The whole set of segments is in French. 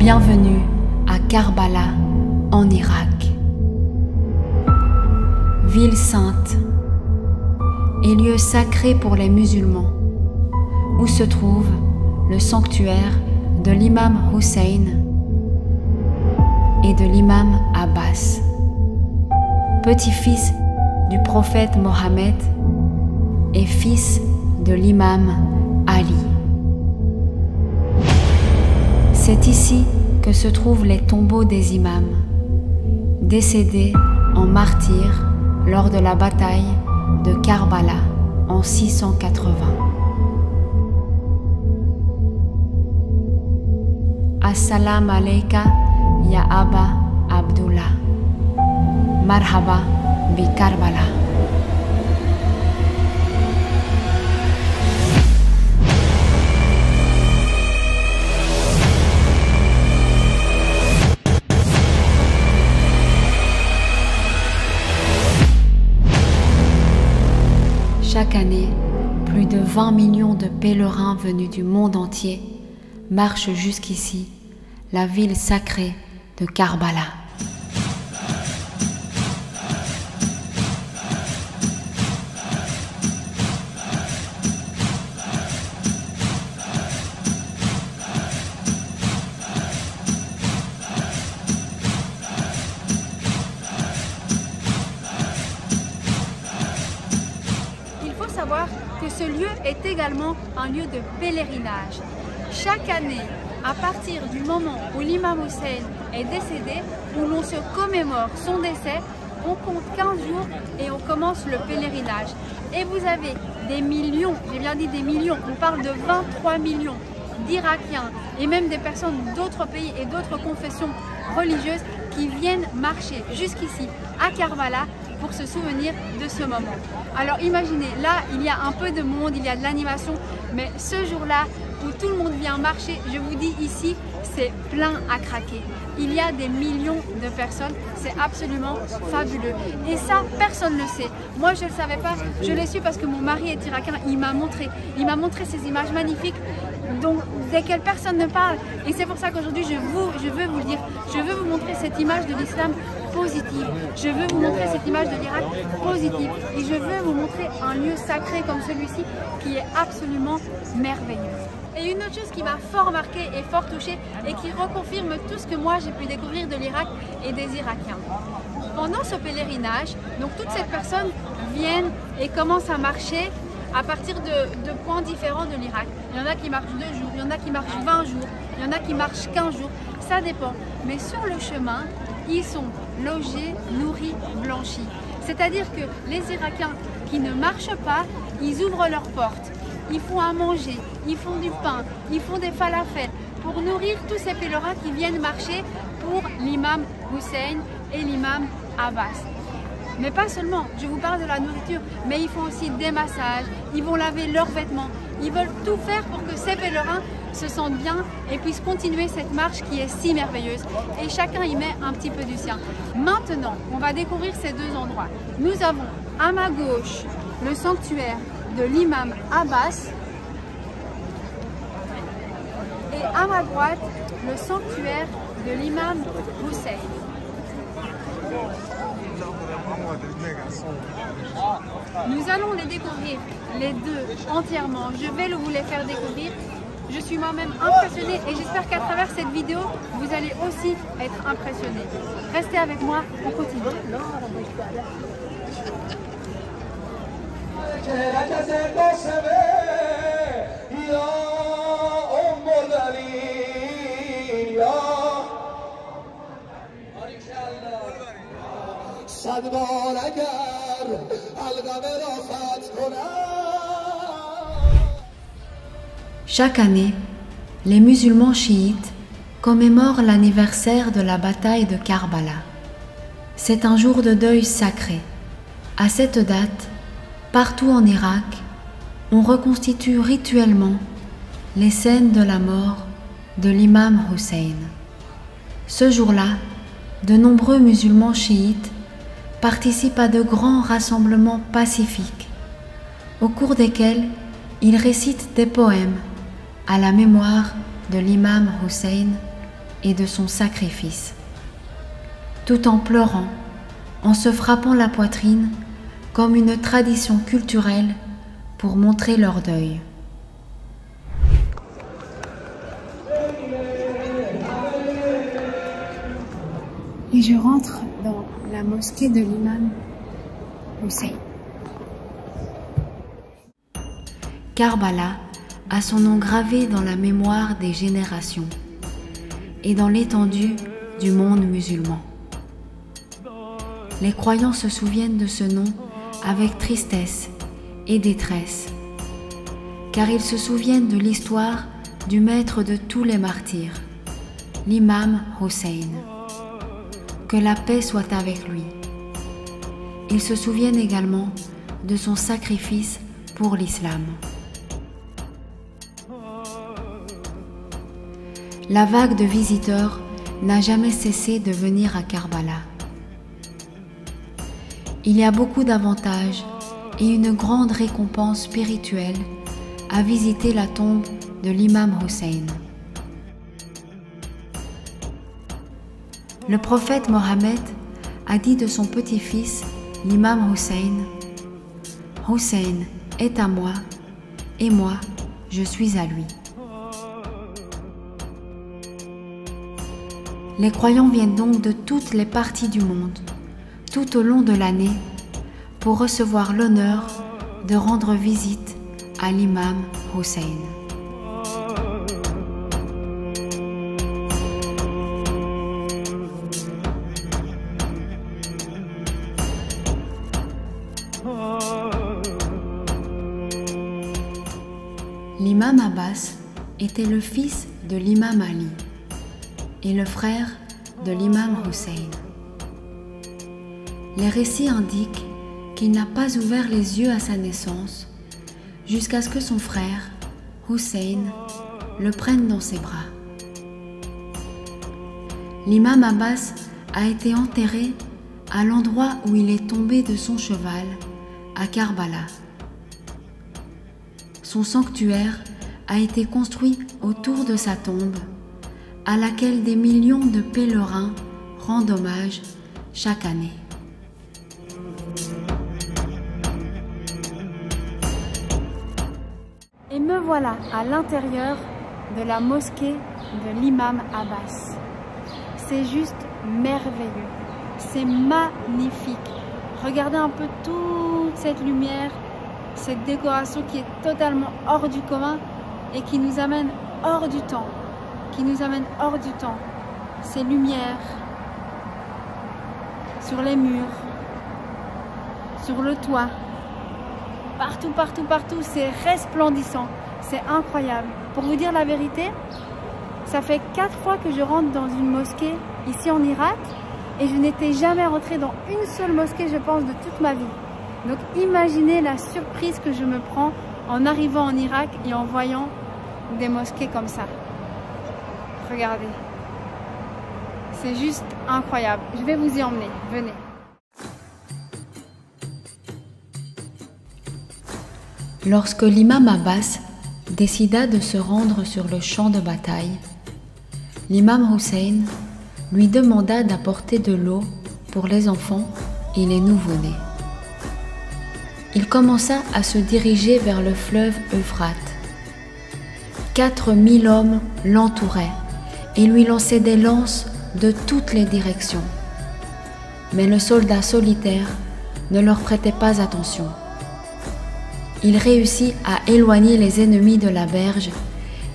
Bienvenue à Karbala, en Irak. Ville sainte et lieu sacré pour les musulmans, où se trouve le sanctuaire de l'imam Hussein et de l'imam Abbas, petit-fils du prophète Mohammed et fils de l'imam Ali. C'est ici que se trouvent les tombeaux des imams, décédés en martyrs lors de la bataille de Karbala en 680. Assalamu alayka ya Aba Abdullah. Marhaba bi Karbala. Chaque année, plus de 20 millions de pèlerins venus du monde entier marchent jusqu'ici, la ville sacrée de Karbala. Savoir que ce lieu est également un lieu de pèlerinage. Chaque année, à partir du moment où l'imam Hussein est décédé, où l'on se commémore son décès, on compte 15 jours et on commence le pèlerinage. Et vous avez des millions, j'ai bien dit des millions, on parle de 23 millions d'Irakiens et même des personnes d'autres pays et d'autres confessions religieuses qui viennent marcher jusqu'ici à Karbala pour se souvenir de ce moment. Alors imaginez, là il y a un peu de monde, il y a de l'animation, mais ce jour-là où tout le monde vient marcher, je vous dis ici, c'est plein à craquer. Il y a des millions de personnes, c'est absolument fabuleux. Et ça, personne ne le sait. Moi je ne le savais pas, je l'ai su parce que mon mari est irakien, il m'a montré ces images magnifiques desquelles personne ne parle. Et c'est pour ça qu'aujourd'hui je veux vous le dire, je veux vous montrer cette image de l'islam positive. Je veux vous montrer cette image de l'Irak positive. Et je veux vous montrer un lieu sacré comme celui-ci qui est absolument merveilleux. Et une autre chose qui m'a fort marqué et fort touchée et qui reconfirme tout ce que moi j'ai pu découvrir de l'Irak et des Irakiens. Pendant ce pèlerinage, donc toutes ces personnes viennent et commencent à marcher à partir de points différents de l'Irak. Il y en a qui marchent 2 jours, il y en a qui marchent 20 jours, il y en a qui marchent 15 jours, ça dépend. Mais sur le chemin, ils sont logés, nourris, blanchis. C'est-à-dire que les Irakiens qui ne marchent pas, ils ouvrent leurs portes, ils font à manger, ils font du pain, ils font des falafels pour nourrir tous ces pèlerins qui viennent marcher pour l'imam Hussein et l'imam Abbas. Mais pas seulement, je vous parle de la nourriture, mais ils font aussi des massages, ils vont laver leurs vêtements, ils veulent tout faire pour que ces pèlerins se sentent bien et puissent continuer cette marche qui est si merveilleuse. Et chacun y met un petit peu du sien. Maintenant, on va découvrir ces 2 endroits. Nous avons à ma gauche le sanctuaire de l'imam Abbas et à ma droite le sanctuaire de l'imam Hussein. Nous allons les découvrir les 2 entièrement. Je vais vous les faire découvrir. Je suis moi-même impressionnée et j'espère qu'à travers cette vidéo, vous allez aussi être impressionnés. Restez avec moi, on continue. Chaque année, les musulmans chiites commémorent l'anniversaire de la bataille de Karbala. C'est un jour de deuil sacré. À cette date, partout en Irak, on reconstitue rituellement les scènes de la mort de l'imam Hussein. Ce jour-là, de nombreux musulmans chiites participent à de grands rassemblements pacifiques, au cours desquels ils récitent des poèmes à la mémoire de l'imam Hussein et de son sacrifice. Tout en pleurant, en se frappant la poitrine, comme une tradition culturelle pour montrer leur deuil. Et je rentre dans la mosquée de l'imam Hussein. Karbala a son nom gravé dans la mémoire des générations et dans l'étendue du monde musulman. Les croyants se souviennent de ce nom avec tristesse et détresse, car ils se souviennent de l'histoire du maître de tous les martyrs, l'imam Hussein. Que la paix soit avec lui. Ils se souviennent également de son sacrifice pour l'islam. La vague de visiteurs n'a jamais cessé de venir à Karbala. Il y a beaucoup d'avantages et une grande récompense spirituelle à visiter la tombe de l'imam Hussein. Le prophète Mohammed a dit de son petit-fils, l'imam Hussein, « Hussein est à moi et moi, je suis à lui. » Les croyants viennent donc de toutes les parties du monde, tout au long de l'année, pour recevoir l'honneur de rendre visite à l'imam Hussein. L'imam Abbas était le fils de l'imam Ali et le frère de l'imam Hussein. Les récits indiquent qu'il n'a pas ouvert les yeux à sa naissance jusqu'à ce que son frère, Hussein, le prenne dans ses bras. L'imam Abbas a été enterré à l'endroit où il est tombé de son cheval, à Karbala. Son sanctuaire a été construit autour de sa tombe, à laquelle des millions de pèlerins rendent hommage chaque année. Et me voilà à l'intérieur de la mosquée de l'imam Abbas. C'est juste merveilleux, c'est magnifique. Regardez un peu toute cette lumière, cette décoration qui est totalement hors du commun et qui nous amène hors du temps, Ces lumières sur les murs, sur le toit, partout, c'est resplendissant, c'est incroyable. Pour vous dire la vérité, ça fait 4 fois que je rentre dans une mosquée ici en Irak et je n'étais jamais rentrée dans une seule mosquée, je pense, de toute ma vie. Donc imaginez la surprise que je me prends en arrivant en Irak et en voyant des mosquées comme ça. Regardez, c'est juste incroyable. Je vais vous y emmener, venez. Lorsque l'imam Abbas décida de se rendre sur le champ de bataille, l'imam Hussein lui demanda d'apporter de l'eau pour les enfants et les nouveau-nés. Il commença à se diriger vers le fleuve Euphrate. 4000 hommes l'entouraient et lui lançaient des lances de toutes les directions. Mais le soldat solitaire ne leur prêtait pas attention. Il réussit à éloigner les ennemis de la berge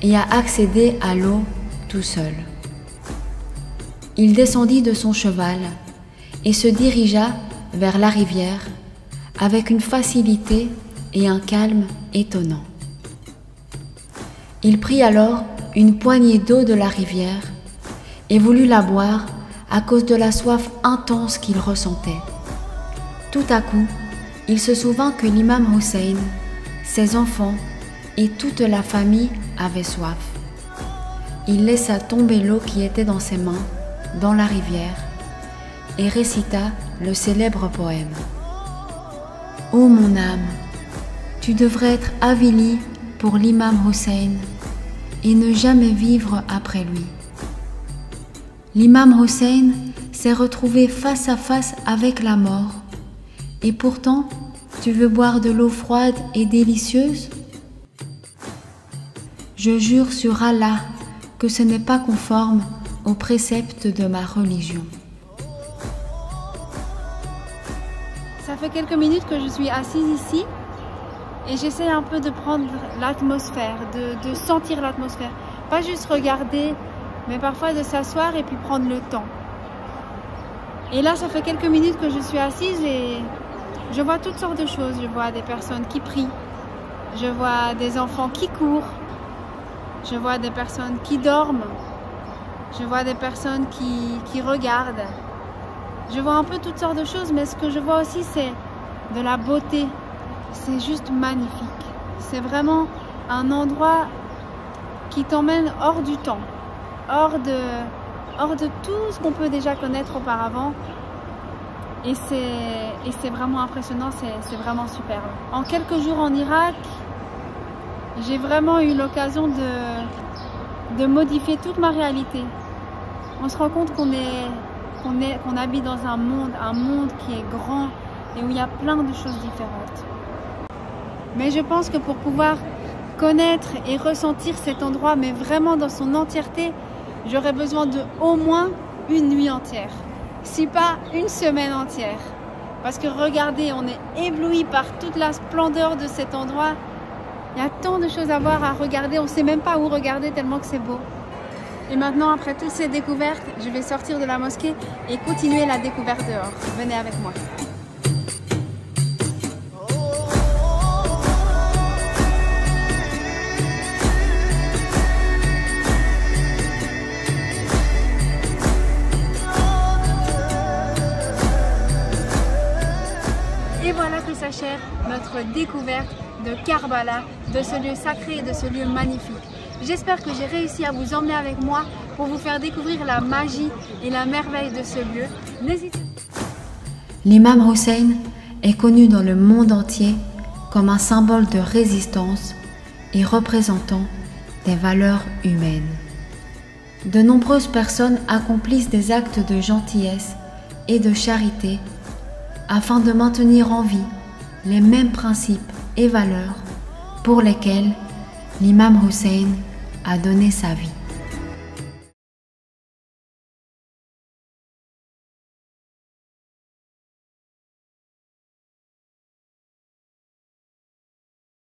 et à accéder à l'eau tout seul. Il descendit de son cheval et se dirigea vers la rivière avec une facilité et un calme étonnants. Il prit alors une poignée d'eau de la rivière et voulut la boire à cause de la soif intense qu'il ressentait. Tout à coup, il se souvint que l'imam Hussein, ses enfants et toute la famille avaient soif. Il laissa tomber l'eau qui était dans ses mains dans la rivière et récita le célèbre poème. « Ô mon âme, tu devrais être avili pour l'imam Hussein et ne jamais vivre après lui. L'imam Hussein s'est retrouvé face à face avec la mort. Et pourtant, tu veux boire de l'eau froide et délicieuse? Je jure sur Allah que ce n'est pas conforme aux préceptes de ma religion. Ça fait quelques minutes que je suis assise ici et j'essaie un peu de prendre l'atmosphère, de sentir l'atmosphère. Pas juste regarder, mais parfois de s'asseoir et puis prendre le temps. Et là, ça fait quelques minutes que je suis assise et je vois toutes sortes de choses. Je vois des personnes qui prient, je vois des enfants qui courent, je vois des personnes qui dorment, je vois des personnes qui regardent. Je vois un peu toutes sortes de choses, mais ce que je vois aussi, c'est de la beauté. C'est juste magnifique. C'est vraiment un endroit qui t'emmène hors du temps, hors de tout ce qu'on peut déjà connaître auparavant. Et c'est vraiment impressionnant, c'est vraiment superbe. En quelques jours en Irak, j'ai vraiment eu l'occasion de modifier toute ma réalité. On se rend compte qu'on habite dans un monde qui est grand et où il y a plein de choses différentes. Mais je pense que pour pouvoir connaître et ressentir cet endroit, mais vraiment dans son entièreté, j'aurais besoin de au moins une nuit entière, si pas une semaine entière. Parce que regardez, on est ébloui par toute la splendeur de cet endroit. Il y a tant de choses à voir, à regarder, on ne sait même pas où regarder tellement que c'est beau. Et maintenant, après toutes ces découvertes, je vais sortir de la mosquée et continuer la découverte dehors. Venez avec moi. Et voilà que s'achève notre découverte de Karbala, de ce lieu sacré et de ce lieu magnifique. J'espère que j'ai réussi à vous emmener avec moi pour vous faire découvrir la magie et la merveille de ce lieu. N'hésitez pas. L'imam Hussein est connu dans le monde entier comme un symbole de résistance et représentant des valeurs humaines. De nombreuses personnes accomplissent des actes de gentillesse et de charité afin de maintenir en vie les mêmes principes et valeurs pour lesquels l'imam Hussein a donné sa vie.